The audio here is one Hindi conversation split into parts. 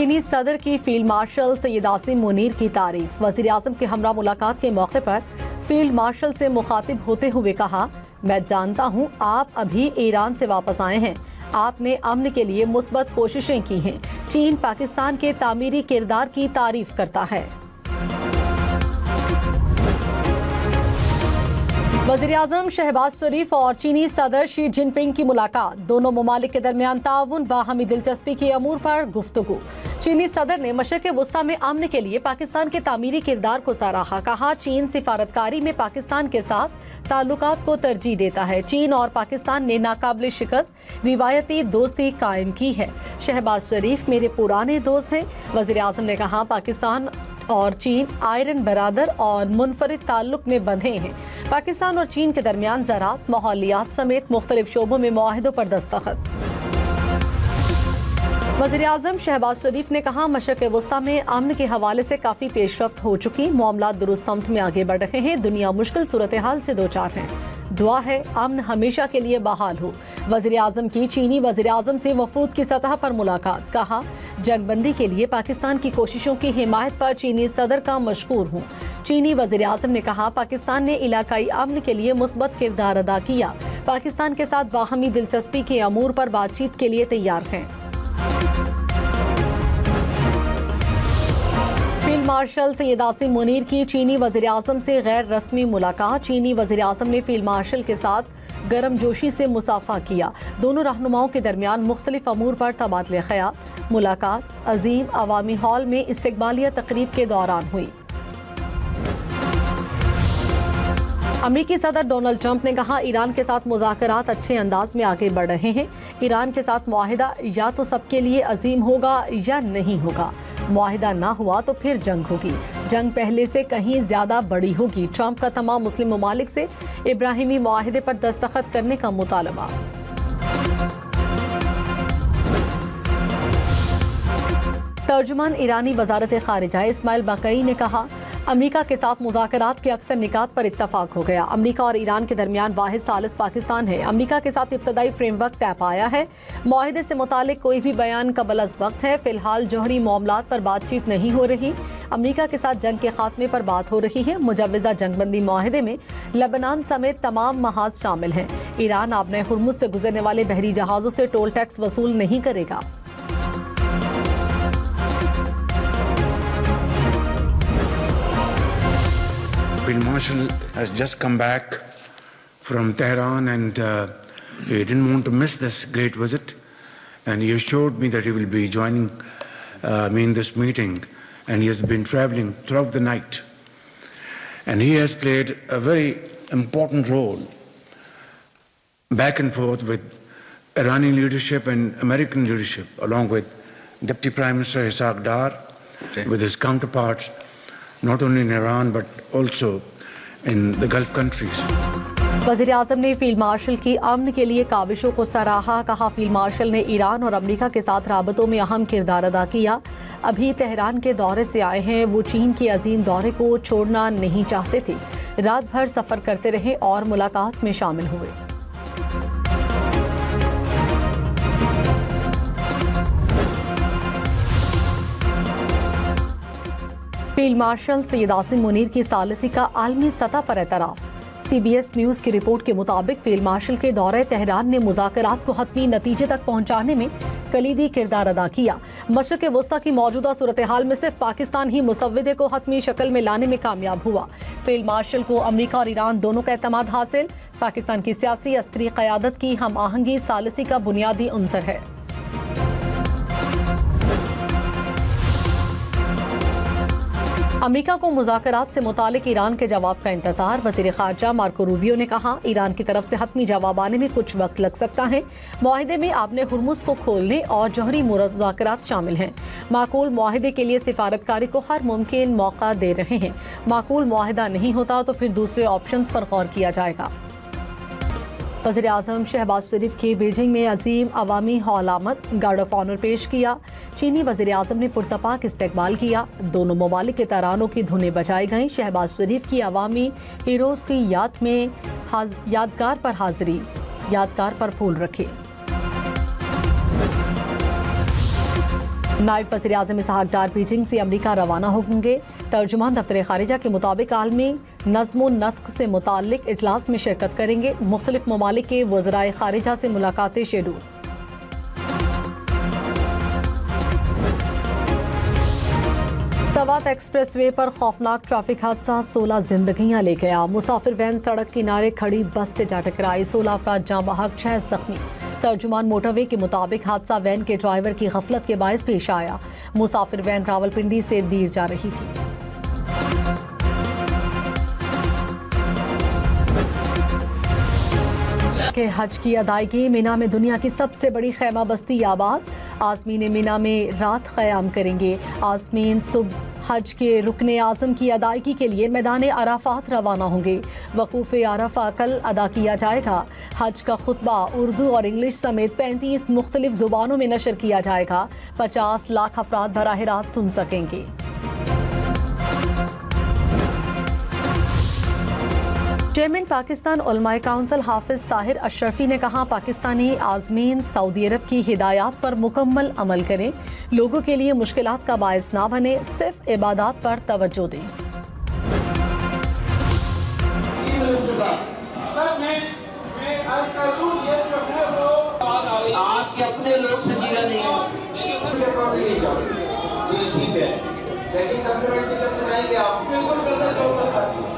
चीनी सदर की फील्ड मार्शल सैयद आसिम मुनीर की तारीफ। वज़ीर आज़म के हमरा मुलाकात के मौके पर फील्ड मार्शल से मुखातिब होते हुए कहा, मैं जानता हूँ आप अभी ईरान से वापस आए हैं, आपने अमन के लिए मुस्बत कोशिशें की हैं। चीन पाकिस्तान के तामीरी किरदार की तारीफ करता है। वज़ीर आज़म शहबाज शरीफ और चीनी सदर शी जिनपिंग की मुलाकात। दोनों ममालिक के दरमियान ताउन बाहमी दिलचस्पी के अमूर पर गुफ्तगू। चीनी सदर ने मशरिक़ वस्ता में अमन के लिए पाकिस्तान के तामीरी किरदार को सराहा। कहा, चीन सिफारतकारी में पाकिस्तान के साथ ताल्लुकात को तरजीह देता है। चीन और पाकिस्तान ने नाकाबिल शिकस्त रिवायती दोस्ती कायम की है। शहबाज शरीफ मेरे पुराने दोस्त हैं। वज़ीर आज़म ने कहा, पाकिस्तान और चीन आयरन बरादर और मुनफरिद ताल्लुक में बंधे हैं। पाकिस्तान और चीन के दरमियान ज़राअत, माहौलियात समेत मुख्तलिफ शोबों में मुआहिदों पर दस्तखत। वज़ीर आज़म शहबाज शरीफ ने कहा, मशरिक़ वस्ता में अमन के हवाले से काफ़ी पेशरफ्त हो चुकी, मामलात दुरुस्त समत में आगे बढ़ रहे हैं। दुनिया मुश्किल सूरत हाल से दो चार है। दुआ है अमन हमेशा के लिए बहाल हो। वज़ीर आज़म की चीनी वज़ीर आज़म से वफूद की सतह पर मुलाकात। कहा, जंगबंदी के लिए पाकिस्तान की कोशिशों की हिमायत पर चीनी सदर का मशकूर हूँ। चीनी वज़ीर आज़म ने कहा, पाकिस्तान ने इलाकाई अमन के लिए मुस्बत किरदार अदा किया। पाकिस्तान के साथ बाहमी दिलचस्पी के अमूर पर बातचीत के लिए तैयार हैं। फील्ड मार्शल सैयद आसिम मुनीर की चीनी वज़ीर आज़म से गैर रस्मी मुलाकात। चीनी वज़ीर आज़म ने फील्ड मार्शल के साथ गर्मजोशी से मुसाफा किया। दोनों रहनुमाओं के दरमियान मुख्तलिफ अमूर पर तबादले ख्याल। मुलाकात अजीम अवामी हॉल में इस्तकबालिया तकरीब के दौरान हुई। अमेरिकी सदर डोनाल्ड ट्रंप ने कहा, ईरान के साथ मुज़ाकरात अच्छे अंदाज में आगे बढ़ रहे हैं। ईरान के साथ मुआहिदा या तो सबके लिए अजीम होगा या नहीं होगा। मुआहिदा ना हुआ तो फिर जंग होगी। जंग पहले से कहीं ज्यादा बड़ी होगी। ट्रंप का तमाम मुस्लिम ममालिक से इब्राहिमी मुआहिदे पर दस्तखत करने का मुतालबा। तर्जुमान ईरानी वजारत खारिजा इस्माइल बाकई ने कहा, अमेरिका के साथ मुज़ाकरात के अक्सर निकात पर इत्तफाक हो गया। अमेरिका और ईरान के दरमियान वाहिद सालिस पाकिस्तान है। अमेरिका के साथ इब्तदाई फ्रेमवर्क तय पाया है। मुआहिदे से मुतालिक कोई भी बयान कबल अज़ वक्त है। फिलहाल जौहरी मामलात पर बातचीत नहीं हो रही। अमेरिका के साथ जंग के खात्मे पर बात हो रही है। मुजव्वज़ा जंगबंदी मुआहिदे में लेबनान समेत तमाम महाज शामिल हैं। ईरान आबने हुर्मुज़ से गुजरने वाले बहरी जहाज़ों से टोल टैक्स वसूल नहीं करेगा। Field Marshal has just come back from Tehran and he didn't want to miss this great visit, and he assured me that he will be joining me in this meeting, and he has been traveling throughout the night, and he has played a very important role back and forth with Iranian leadership and American leadership, along with Deputy Prime Minister Isaac Dar, with his counterparts not only in Iran but also in the Gulf countries. वज़ीर आज़म ने फील्ड मार्शल की अमन के लिए काविशों को सराहा। कहा, फील्ड मार्शल ने ईरान और अमेरिका के साथ राबतों में अहम किरदार अदा किया। अभी तेहरान के दौरे से आए हैं। वो चीन के अजीम दौरे को छोड़ना नहीं चाहते थे। रात भर सफ़र करते रहे और मुलाकात में शामिल हुए। फील्ड मार्शल सैयद आसिम मुनीर की सालिसी का आलमी सतह पर एतराफ़। CBS न्यूज़ की रिपोर्ट के मुताबिक फील्ड मार्शल के दौरे तेहरान ने मुज़ाकरात को हतमी नतीजे तक पहुंचाने में कलीदी किरदार अदा किया। मशरिक़ वस्ता की मौजूदा सूरत हाल में सिर्फ पाकिस्तान ही मुसव्विदे को हतमी शक्ल में लाने में कामयाब हुआ। फील्ड मार्शल को अमेरिका और ईरान दोनों का एतमाद हासिल। पाकिस्तान की सियासी अस्करी क़यादत की हम आहंगी सालिसी का बुनियादी अंसर है। अमेरिका को मुज़ाकरात से मुतालिक ईरान के जवाब का इंतजार। वज़ीर ख़ारजा मार्को रूबियो ने कहा, ईरान की तरफ से हतमी जवाब आने में कुछ वक्त लग सकता है। मुआहिदे में आबने हुर्मुज़ को खोलने और जौहरी मुज़ाकरात शामिल हैं। माकूल मुआहिदे के लिए सिफारतकारी को हर मुमकिन मौका दे रहे हैं। माकूल मुआहिदा नहीं होता तो फिर दूसरे ऑप्शंस पर गौर किया जाएगा। वज़ीर आज़म शहबाज शरीफ की बीजिंग में अजीम अवामी हॉल आमद, गार्ड ऑफ ऑनर पेश किया। चीनी वज़ीर आज़म ने पुरतपाक इस्तकबाल किया। दोनों ममालिक के तरानों की धुनें बजाई गईं। शहबाज शरीफ की अवामी हीरोज़ की याद में यादगार पर हाजिरी, यादगार पर फूल रखे। नायब वज़ीर आज़म इसहाक डार बीजिंग से अमरीका रवाना होंगे। तर्जुमान दफ्तर खारिजा के मुताबिक आलमी नज़्म व नस्क से मुताल्लिक इजलास में शिरकत करेंगे। मुख्तलिफ ममालिक के वज़राए खारिजा से मुलाकातें शेड्यूल। सवात एक्सप्रेस वे पर खौफनाक ट्रैफिक हादसा, 16 जिंदगियां ले गया। मुसाफिर वैन सड़क किनारे खड़ी बस से जा टकराई, 16 अफराद जाँ बहक, 6 जख्मी। तर्जुमान मोटरवे के मुताबिक हादसा वैन के ड्राइवर की गफलत के बायस पेश आया। मुसाफिर वैन रावलपिंडी से दीर जा रही थी। के हज की अदायगी, मिना में दुनिया की सबसे बड़ी खैमा बस्ती आबाद। आज़मीन मिना में रात क़याम करेंगे। आज़मीन सुबह हज के रुकने आज़म की अदायगी के लिए मैदान अराफात रवाना होंगे। वकूफ़ अराफा कल अदा किया जाएगा। हज का खुतबा उर्दू और इंग्लिश समेत 35 मुख्तलिफ ज़ुबानों में नशर किया जाएगा। 50 लाख अफराद बराह रास्त सुन सकेंगे। चेयरमैन पाकिस्तान उलमाए काउंसिल हाफिज ताहिर अशरफी ने कहा, पाकिस्तानी आज़मीन सऊदी अरब की हिदायत पर मुकम्मल अमल करें। लोगों के लिए मुश्किलात का बायस ना बने, सिर्फ इबादत पर तवज्जो दें। आपके अपने लोग संजीदा नहीं है। ठीक है, सेकंड सप्लीमेंट्री करना चाहेंगे आप? बिल्कुल करना चाहूँगा।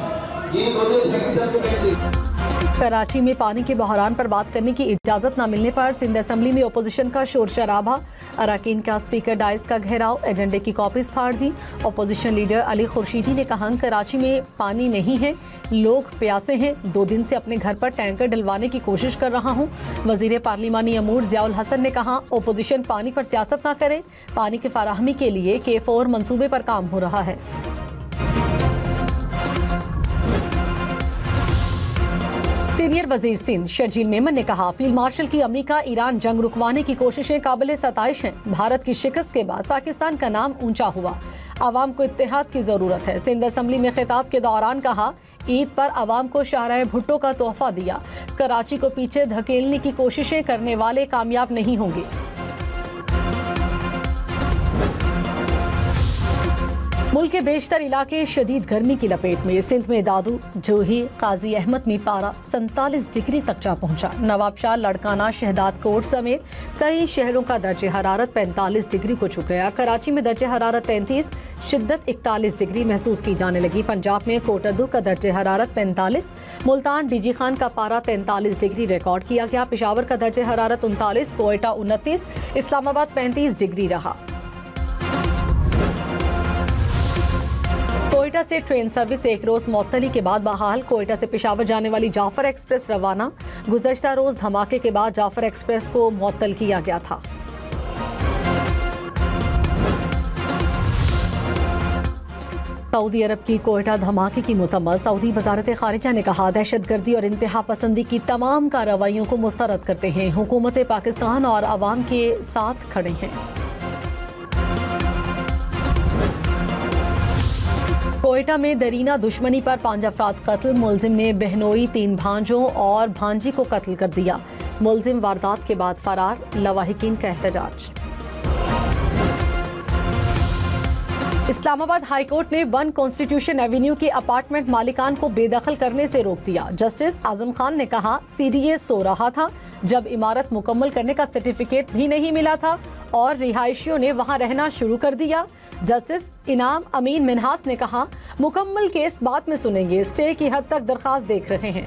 कराची में पानी के बहरान पर बात करने की इजाजत न मिलने पर सिंध असेंबली में ओपोजिशन का शोर शराबा। अरकान का स्पीकर डाइस का घेराव, एजेंडे की कॉपीज फाड़ दी। ओपोजिशन लीडर अली खुर्शीदी ने कहा, कराची में पानी नहीं है, लोग प्यासे हैं। 2 दिन से अपने घर पर टैंकर डलवाने की कोशिश कर रहा हूँ। वजीर पार्लिमानी अमूर ज़ियाउल हसन ने कहा, ओपोजिशन पानी पर सियासत न करे, पानी की फराहमी के लिए K4 मंसूबे पर काम हो रहा है। सीनियर वजीर सिंध शर्जील मेमन ने कहा, फील्ड मार्शल की अमेरिका ईरान जंग रुकवाने की कोशिशें काबिल सताइश हैं। भारत की शिकस्त के बाद पाकिस्तान का नाम ऊंचा हुआ। आवाम को इत्तेहाद की जरूरत है। सिंध असेंबली में खिताब के दौरान कहा, ईद पर आवाम को शाहराह भुट्टो का तोहफा दिया। कराची को पीछे धकेलने की कोशिशें करने वाले कामयाब नहीं होंगे। मुल्क के बेशतर इलाके शदीद गर्मी की लपेट में। सिंध में दादू, जोही, काजी अहमद में पारा 47 डिग्री तक जा पहुंचा। नवाबशाह, लड़काना, शहदाद कोट समेत कई शहरों का दर्जे हरारत 45 डिग्री को छू गया। कराची में दर्जे हरारत 33, शिद्दत 41 डिग्री महसूस की जाने लगी। पंजाब में कोटद्दू का दर्जे हरारत 45, मुल्तान डीजी खान का पारा 43 डिग्री रिकॉर्ड किया गया। पेशावर का दर्जे हरारत 39, कोयटा 29, इस्लामाबाद 35 डिग्री रहा। कोयटा से ट्रेन सर्विस एक रोज मअतली के बाद बहाल। कोयटा से पेशावर जाने वाली जाफर एक्सप्रेस रवाना। गुज़श्ता रोज धमाके के बाद जाफर एक्सप्रेस को मअतल किया गया था। सऊदी अरब की कोयटा धमाके की मुसम्मत। सऊदी वजारत खारिजा ने कहा, दहशतगर्दी और इंतहा पसंदी की तमाम कार्रवाइयों को मुस्तरद करते हैं। हुकूमत पाकिस्तान और अवाम के साथ खड़े हैं। कोयटा में दरीना दुश्मनी पर 5 अफराद कत्ल। मुलजिम ने बहनोई 3 भांजों और भांजी को कत्ल कर दिया। मुलजिम वारदात के बाद फरार। लवाहिकीन का एहतजाज। इस्लामाबाद हाई कोर्ट ने 1 कॉन्स्टिट्यूशन एवेन्यू के अपार्टमेंट मालिकान को बेदखल करने से रोक दिया। जस्टिस आजम खान ने कहा, CDA सो रहा था जब इमारत मुकम्मल करने का सर्टिफिकेट भी नहीं मिला था और रिहायशियों ने वहां रहना शुरू कर दिया। जस्टिस इनाम अमीन मिनहास ने कहा, मुकम्मल केस बाद में सुनेंगे, स्टे की हद तक दरखास्त देख रहे हैं।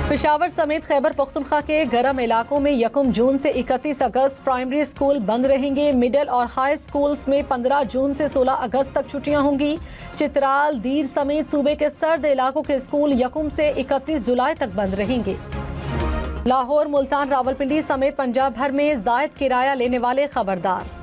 पेशावर समेत खैबर पख्तूनख्वा के गर्म इलाकों में 1 जून से 31 अगस्त प्राइमरी स्कूल बंद रहेंगे। मिडिल और हाई स्कूल्स में 15 जून से 16 अगस्त तक छुट्टियां होंगी। चित्राल, दीर समेत सूबे के सर्द इलाकों के स्कूल 1 से 31 जुलाई तक बंद रहेंगे। लाहौर, मुल्तान, रावलपिंडी समेत पंजाब भर में जायद किराया लेने वाले खबरदार।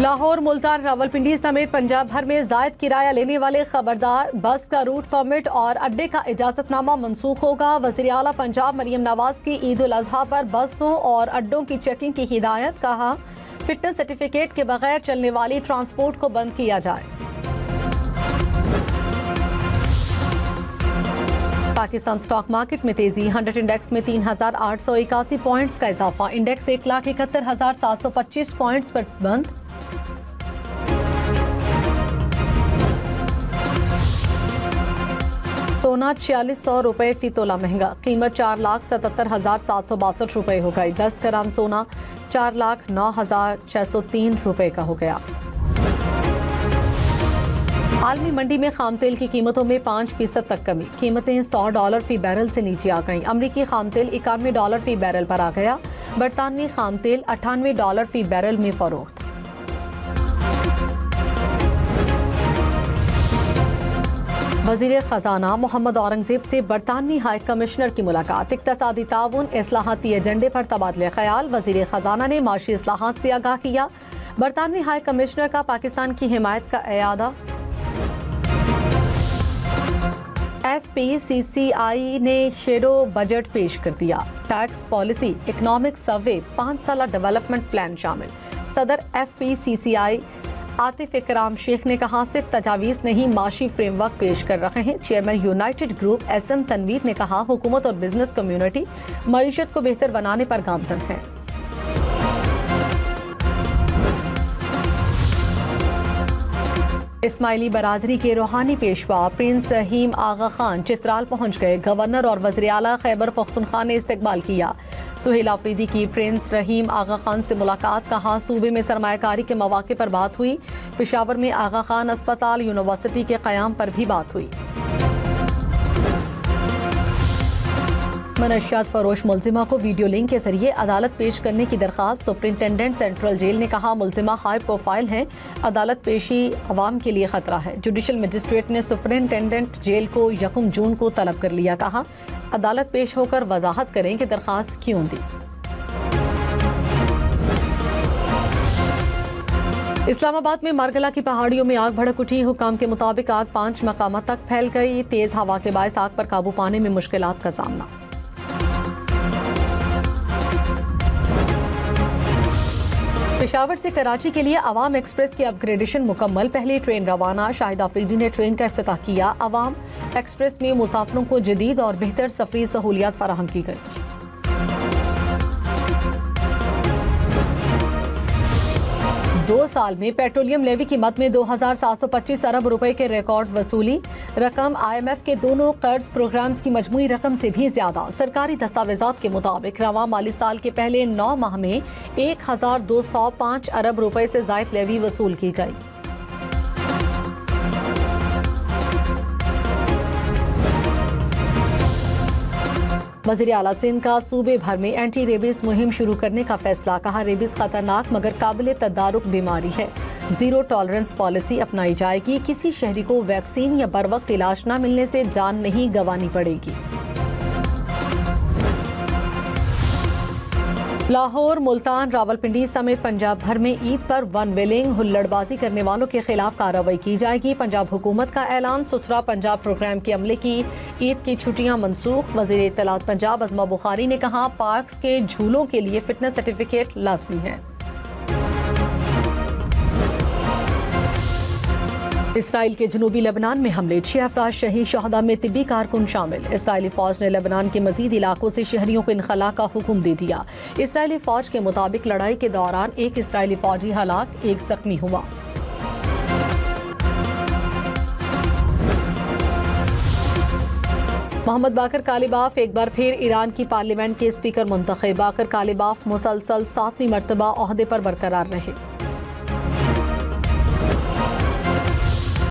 लाहौर, मुल्तान, रावलपिंडी समेत पंजाब भर में जायद किराया लेने वाले खबरदार, बस का रूट परमिट और अड्डे का इजाजतनामा मंसूख होगा। वज़ीर आला पंजाब मरियम नवाज की ईद उल अजहा पर बसों और अड्डों की चेकिंग की हिदायत। कहा, फिटनेस सर्टिफिकेट के बगैर चलने वाली ट्रांसपोर्ट को बंद किया जाए। पाकिस्तान स्टॉक मार्केट में तेजी, 100 इंडेक्स में 3,881 पॉइंट्स का इजाफा। इंडेक्स 1,71,725 पॉइंट्स पर बंद। सोना 4600 रुपये फी तोला महंगा, कीमत 4,77,762 रुपये हो गई। 10 ग्राम सोना 4,09,603 रुपये का हो गया। आलमी मंडी में खाम तेल की कीमतों में 5% तक कमी, कीमतें $100 फी बैरल से नीचे आ गईं। अमरीकी खाम तेल $91 फी बैरल पर आ गया। बरतानवी खाम तेल $98 फी बैरल में फरोख्त। वज़ीर ख़जाना मोहम्मद औरंगज़ेब से बरतानवी हाई कमिश्नर की मुलाकात। इक़्तिसादी ताउन, इस्लाहाती एजेंडे पर तबादले ख्याल। वज़ीर ख़जाना ने माशी इस्लाहात से आगाह किया। बरतानवी हाई कमिश्नर का पाकिस्तान की हिमायत का एयादा। FPCCI ने शेडो बजट पेश कर दिया। टैक्स पॉलिसी, इकोनॉमिक सर्वे, 5 साला डेवलपमेंट प्लान शामिल। सदर FPCCI आतिफ इकराम शेख ने कहा, सिर्फ तजावीज़ नहीं, माशी फ्रेमवर्क पेश कर रहे हैं। Chairman United Group SM Tanveer ने कहा, हुकूमत और बिजनेस कम्युनिटी मईशत को बेहतर बनाने पर गामजन है। इस्माइली बरादरी के रूहानी पेशवा प्रिंस रहीम आगा खान चित्राल पहुंच गए। गवर्नर और वज़ीर आला खैबर पख्तूनख्वा ने इस्तकबाल किया। सुहेल आफरीदी की प्रिंस रहीम आगा खान से मुलाकात। कहा, सूबे में सरमायाकारी के मौके पर बात हुई। पेशावर में आगा खान अस्पताल, यूनिवर्सिटी के क़याम पर भी बात हुई। मनशियात फरोश मुलजिमा को वीडियो लिंक के जरिए अदालत पेश करने की दरख्वास्त। सुप्रिंटेंडेंट सेंट्रल जेल ने कहा, मुलजिमा हाई प्रोफाइल है, अदालत पेशी अवाम के लिए खतरा है। जुडिशल मजिस्ट्रेट ने सुप्रिंटेंडेंट जेल को 1 जून को तलब कर लिया। कहा, अदालत पेश होकर वजाहत करें कि दरख्वास्त क्यों दी। इस्लामाबाद में मारगला की पहाड़ियों में आग भड़क उठी। हुकाम के मुताबिक आग 5 मकामात तक फैल गई। तेज हवा के बायस आग पर काबू पाने में मुश्किलात का सामना। पेशावर से कराची के लिए अवाम एक्सप्रेस की अपग्रेडेशन मुकम्मल। पहली ट्रेन रवाना। शाहिद आफरीदी ने ट्रेन का इफ्तिताह किया। अवाम एक्सप्रेस में मुसाफिरों को जदीद और बेहतर सफरी सहूलियात फराहम की गई। 2 साल में पेट्रोलियम लेवी की मद में 2,725 अरब रुपए के रिकॉर्ड वसूली। रकम IMF के दोनों कर्ज प्रोग्राम्स की मजमूई रकम से भी ज्यादा। सरकारी दस्तावेजात के मुताबिक रवां माली साल के पहले 9 माह में 1,205 अरब रुपए से जायद लेवी वसूल की गई। वज़ीर आला सिंध का सूबे भर में एंटी रेबीज मुहिम शुरू करने का फैसला। कहा, रेबीज खतरनाक मगर काबिल तदारुक बीमारी है। 0 टॉलरेंस पॉलिसी अपनाई जाएगी। किसी शहरी को वैक्सीन या बर वक्त इलाज न मिलने से जान नहीं गंवानी पड़ेगी। लाहौर, मुल्तान, रावलपिंडी समेत पंजाब भर में ईद पर वन वेलिंग, हुल्लड़बाजी करने वालों के खिलाफ कार्रवाई की जाएगी। पंजाब हुकूमत का ऐलान। सुथरा पंजाब प्रोग्राम के अमले की ईद की छुट्टियां मनसूख। वज़ीर इत्तलात पंजाब अज़मा बुखारी ने कहा, पार्क्स के झूलों के लिए फिटनेस सर्टिफिकेट लाजमी है। इसराइल के जनूबी लेबनान में हमले, 6 अफराद शहीद, शहदा में तिब्बी कारकुन शामिल। इसराइली फौज ने लेबनान के मजीद इलाकों से शहरियों को इनखला का हुक्म दे दिया। इसराइली फौज के मुताबिक लड़ाई के दौरान 1 इसराइली फौजी हलाक, 1 जख्मी हुआ। मोहम्मद बाकर कालिबाफ एक बार फिर ईरान की पार्लियामेंट के स्पीकर मुंतखब। बाकर कालिबाफ मुसलसल 7वीं मरतबा ओहदे पर बरकरार रहे।